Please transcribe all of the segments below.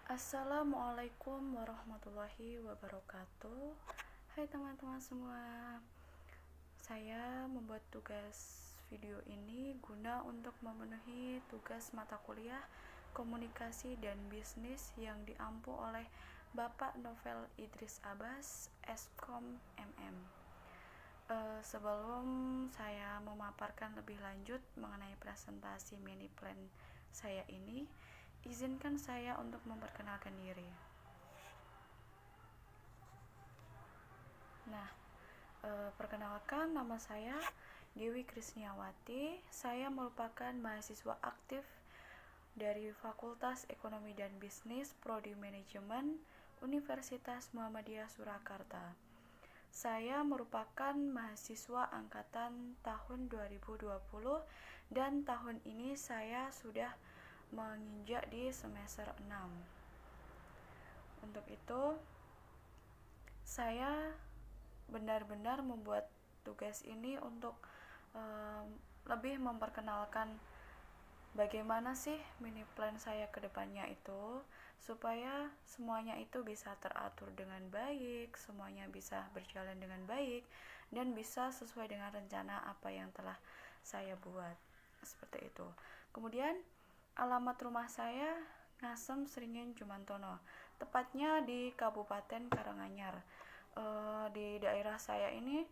Assalamualaikum warahmatullahi wabarakatuh. Hai teman-teman semua. Saya membuat tugas video ini guna untuk memenuhi tugas mata kuliah Komunikasi dan Bisnis yang diampu oleh Bapak Novel Idris Abbas, Eskom MM. Sebelum saya memaparkan lebih lanjut mengenai presentasi mini plan saya ini, izinkan saya untuk memperkenalkan diri. Nah, perkenalkan, nama saya Dewi Krisniawati. Saya merupakan mahasiswa aktif dari Fakultas Ekonomi dan Bisnis Prodi Manajemen Universitas Muhammadiyah Surakarta. Saya merupakan mahasiswa angkatan tahun 2020 dan tahun ini saya sudah menginjak di semester 6. Untuk itu, saya benar-benar membuat tugas ini untuk lebih memperkenalkan bagaimana sih mini plan saya ke depannya itu, supaya semuanya itu bisa teratur dengan baik, semuanya bisa berjalan dengan baik, dan bisa sesuai dengan rencana apa yang telah saya buat. Seperti itu. Kemudian, alamat rumah saya Ngasem Sringin Jumantono, tepatnya di Kabupaten Karanganyar. Di daerah saya ini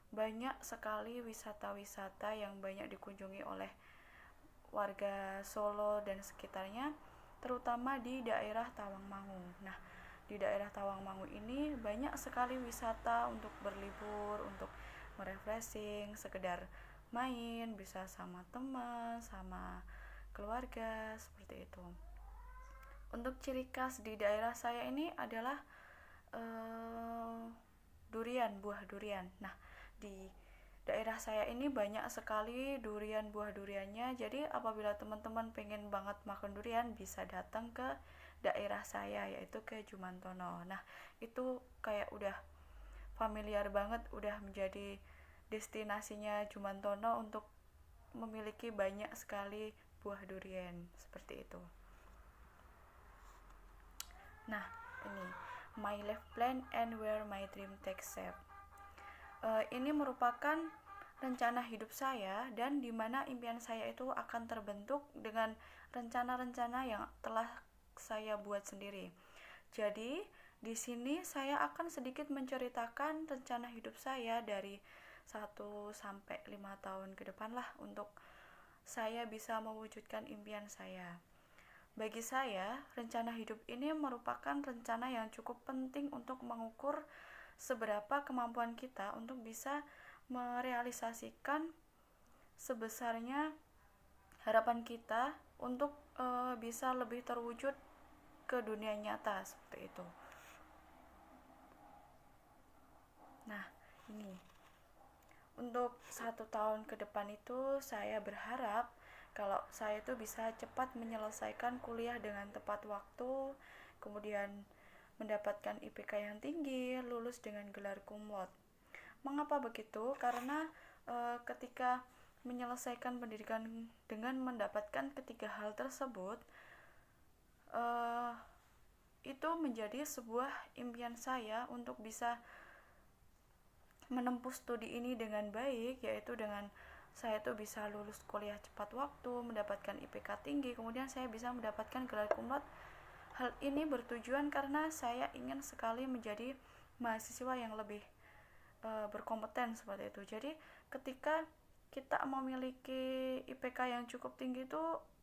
banyak sekali wisata-wisata yang banyak dikunjungi oleh warga Solo dan sekitarnya, terutama di daerah Tawangmangu. Nah, di daerah Tawangmangu ini banyak sekali wisata untuk berlibur, untuk merefreshing, sekedar main, bisa sama teman, sama keluarga, seperti itu. Untuk ciri khas di daerah saya ini adalah durian, buah durian. Nah, di daerah saya ini banyak sekali durian, buah duriannya. Jadi apabila teman-teman pengen banget makan durian, bisa datang ke daerah saya, yaitu ke Jumantono. Nah, itu kayak udah familiar banget, udah menjadi destinasinya Jumantono untuk memiliki banyak sekali buah durian, seperti itu. Nah, ini My Life Plan and Where My Dream Takes Shape. Ini merupakan rencana hidup saya dan di mana impian saya itu akan terbentuk dengan rencana-rencana yang telah saya buat sendiri. Jadi, di sini saya akan sedikit menceritakan rencana hidup saya dari 1 sampai 5 tahun ke depan lah, untuk saya bisa mewujudkan impian saya. Bagi saya, rencana hidup ini merupakan rencana yang cukup penting untuk mengukur seberapa kemampuan kita untuk bisa merealisasikan sebesarnya harapan kita untuk bisa lebih terwujud ke dunia nyata, seperti itu. Nah, ini untuk 1 tahun ke depan itu saya berharap kalau saya itu bisa cepat menyelesaikan kuliah dengan tepat waktu, kemudian mendapatkan IPK yang tinggi, lulus dengan gelar cum laude. Mengapa begitu? Karena ketika menyelesaikan pendidikan dengan mendapatkan ketiga hal tersebut, itu menjadi sebuah impian saya untuk bisa menempuh studi ini dengan baik, yaitu dengan saya tuh bisa lulus kuliah cepat waktu, mendapatkan IPK tinggi, kemudian saya bisa mendapatkan gelar cum laude. Hal ini bertujuan karena saya ingin sekali menjadi mahasiswa yang lebih berkompeten, seperti itu. Jadi ketika kita memiliki IPK yang cukup tinggi itu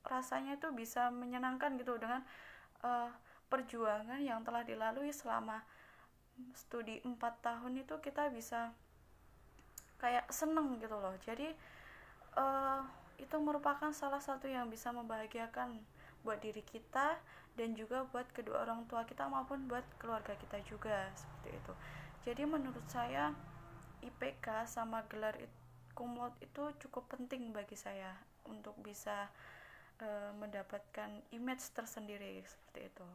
rasanya itu bisa menyenangkan gitu, dengan perjuangan yang telah dilalui selama studi 4 tahun itu kita bisa kayak seneng gitu loh. Jadi itu merupakan salah satu yang bisa membahagiakan buat diri kita dan juga buat kedua orang tua kita maupun buat keluarga kita juga, seperti itu. Jadi menurut saya IPK sama gelar cum laude itu cukup penting bagi saya untuk bisa mendapatkan image tersendiri, seperti itu.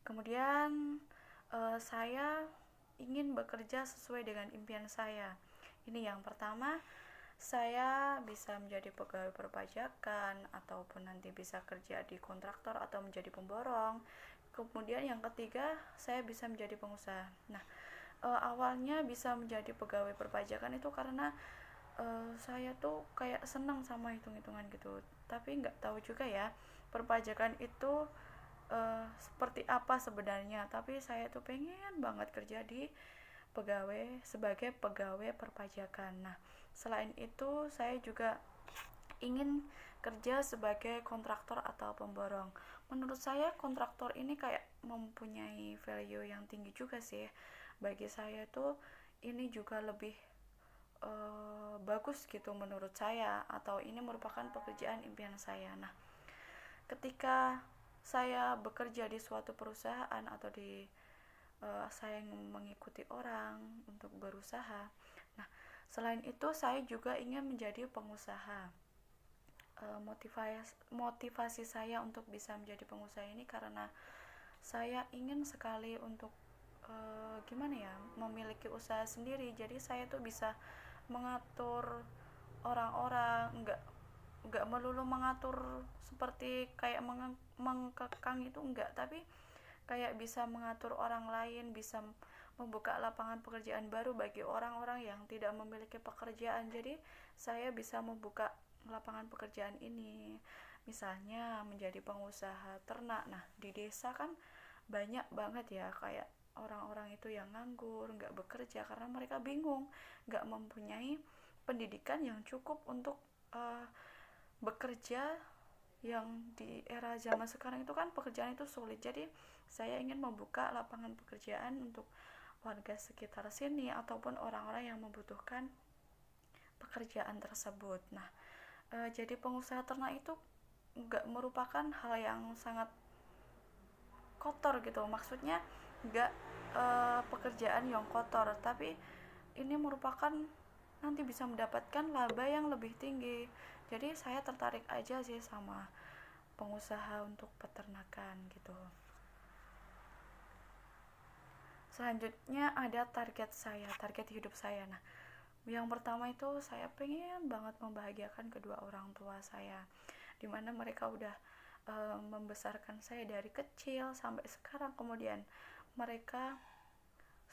Kemudian saya ingin bekerja sesuai dengan impian saya. Ini yang pertama, saya bisa menjadi pegawai perpajakan ataupun nanti bisa kerja di kontraktor atau menjadi pemborong. Kemudian yang ketiga, saya bisa menjadi pengusaha. Nah, awalnya bisa menjadi pegawai perpajakan itu karena saya tuh kayak senang sama hitung-hitungan gitu, tapi nggak tahu juga ya perpajakan itu seperti apa sebenarnya. Tapi saya tuh pengen banget kerja di sebagai pegawai perpajakan. Nah, selain itu saya juga ingin kerja sebagai kontraktor atau pemborong. Menurut saya kontraktor ini kayak mempunyai value yang tinggi juga sih. Bagi saya tuh ini juga lebih bagus gitu menurut saya, atau ini merupakan pekerjaan impian saya. Nah, ketika saya bekerja di suatu perusahaan atau saya mengikuti orang untuk berusaha. Nah, selain itu saya juga ingin menjadi pengusaha. Motivasi saya untuk bisa menjadi pengusaha ini karena saya ingin sekali untuk gimana ya, memiliki usaha sendiri. Jadi saya tuh bisa mengatur orang-orang, enggak melulu mengatur seperti kayak mengekang itu enggak, tapi kayak bisa mengatur orang lain, bisa membuka lapangan pekerjaan baru bagi orang-orang yang tidak memiliki pekerjaan. Jadi saya bisa membuka lapangan pekerjaan ini, misalnya menjadi pengusaha ternak. Nah, di desa kan banyak banget ya kayak orang-orang itu yang nganggur, nggak bekerja karena mereka bingung, nggak mempunyai pendidikan yang cukup untuk bekerja. Yang di era zaman sekarang itu kan pekerjaan itu sulit. Jadi saya ingin membuka lapangan pekerjaan untuk warga sekitar sini ataupun orang-orang yang membutuhkan pekerjaan tersebut. Nah, jadi pengusaha ternak itu nggak merupakan hal yang sangat kotor gitu, maksudnya nggak pekerjaan yang kotor, tapi ini merupakan nanti bisa mendapatkan laba yang lebih tinggi. Jadi saya tertarik aja sih sama pengusaha untuk peternakan gitu. Selanjutnya ada target hidup saya. Nah, yang pertama itu saya pengen banget membahagiakan kedua orang tua saya, dimana mereka udah membesarkan saya dari kecil sampai sekarang. Kemudian mereka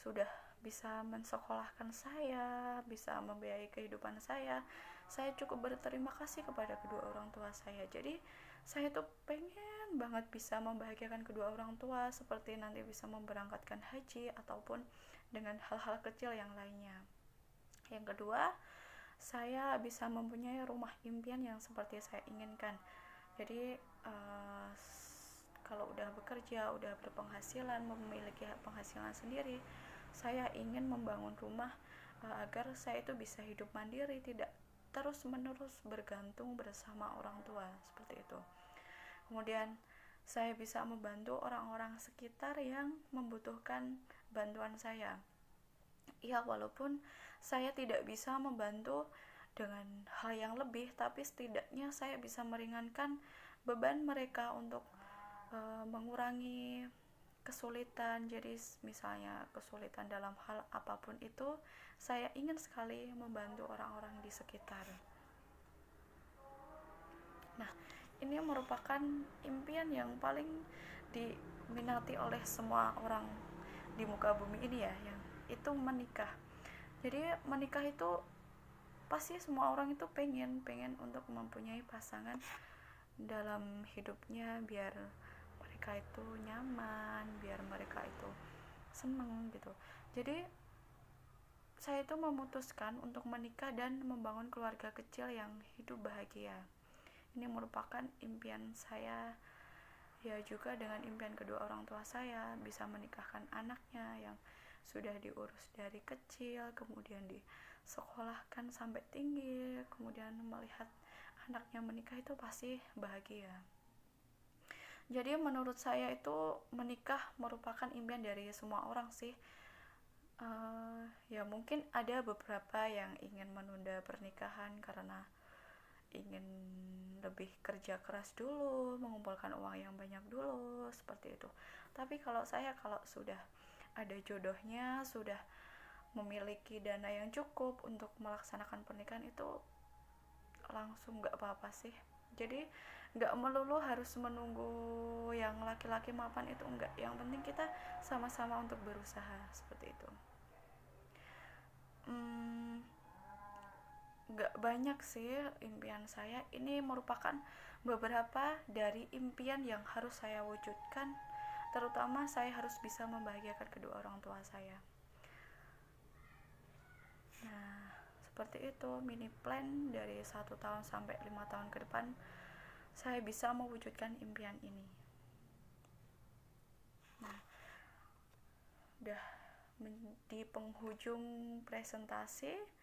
sudah bisa mensekolahkan saya, bisa membiayai kehidupan saya. Saya cukup berterima kasih kepada kedua orang tua saya. Jadi saya tuh pengen banget bisa membahagiakan kedua orang tua, seperti nanti bisa memberangkatkan haji ataupun dengan hal-hal kecil yang lainnya. Yang kedua, saya bisa mempunyai rumah impian yang seperti saya inginkan. Jadi kalau udah bekerja, udah berpenghasilan, memiliki penghasilan sendiri, saya ingin membangun rumah agar saya itu bisa hidup mandiri, tidak terus menerus bergantung bersama orang tua, seperti itu. Kemudian saya bisa membantu orang-orang sekitar yang membutuhkan bantuan saya. Ya, walaupun saya tidak bisa membantu dengan hal yang lebih, tapi setidaknya saya bisa meringankan beban mereka untuk mengurangi kesulitan. Jadi misalnya kesulitan dalam hal apapun itu, saya ingin sekali membantu orang-orang di sekitar. Nah, ini merupakan impian yang paling diminati oleh semua orang di muka bumi ini ya, yang itu menikah. Jadi menikah itu pasti semua orang itu pengen untuk mempunyai pasangan dalam hidupnya, biar mereka itu nyaman, biar mereka itu seneng gitu. Jadi saya itu memutuskan untuk menikah dan membangun keluarga kecil yang hidup bahagia. Ini merupakan impian saya, ya juga dengan impian kedua orang tua saya, bisa menikahkan anaknya yang sudah diurus dari kecil, kemudian disekolahkan sampai tinggi, kemudian melihat anaknya menikah itu pasti bahagia. Jadi menurut saya itu menikah merupakan impian dari semua orang sih. Ya mungkin ada beberapa yang ingin menunda pernikahan karena ingin lebih kerja keras dulu, mengumpulkan uang yang banyak dulu, seperti itu. Tapi kalau saya, kalau sudah ada jodohnya, sudah memiliki dana yang cukup untuk melaksanakan pernikahan, itu langsung nggak apa-apa sih. Jadi nggak melulu harus menunggu yang laki-laki mapan itu, enggak. Yang penting kita sama-sama untuk berusaha seperti itu. Nggak banyak sih impian saya, ini merupakan beberapa dari impian yang harus saya wujudkan, terutama saya harus bisa membahagiakan kedua orang tua saya. Nah, seperti itu mini plan dari 1 tahun sampai 5 tahun ke depan saya bisa mewujudkan impian ini. Nah, udah di penghujung presentasi.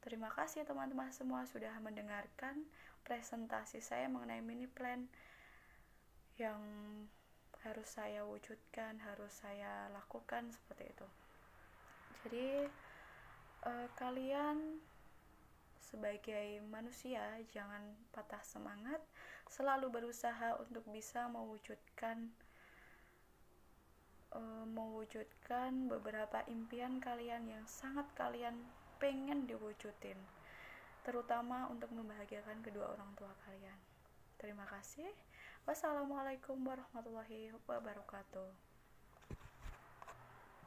Terima kasih teman-teman semua sudah mendengarkan presentasi saya mengenai mini plan yang harus saya wujudkan, harus saya lakukan seperti itu. Jadi kalian sebagai manusia jangan patah semangat, selalu berusaha untuk bisa mewujudkan beberapa impian kalian yang sangat kalian pengen diwujudin, terutama untuk membahagiakan kedua orang tua kalian. Terima kasih. Wassalamualaikum warahmatullahi wabarakatuh.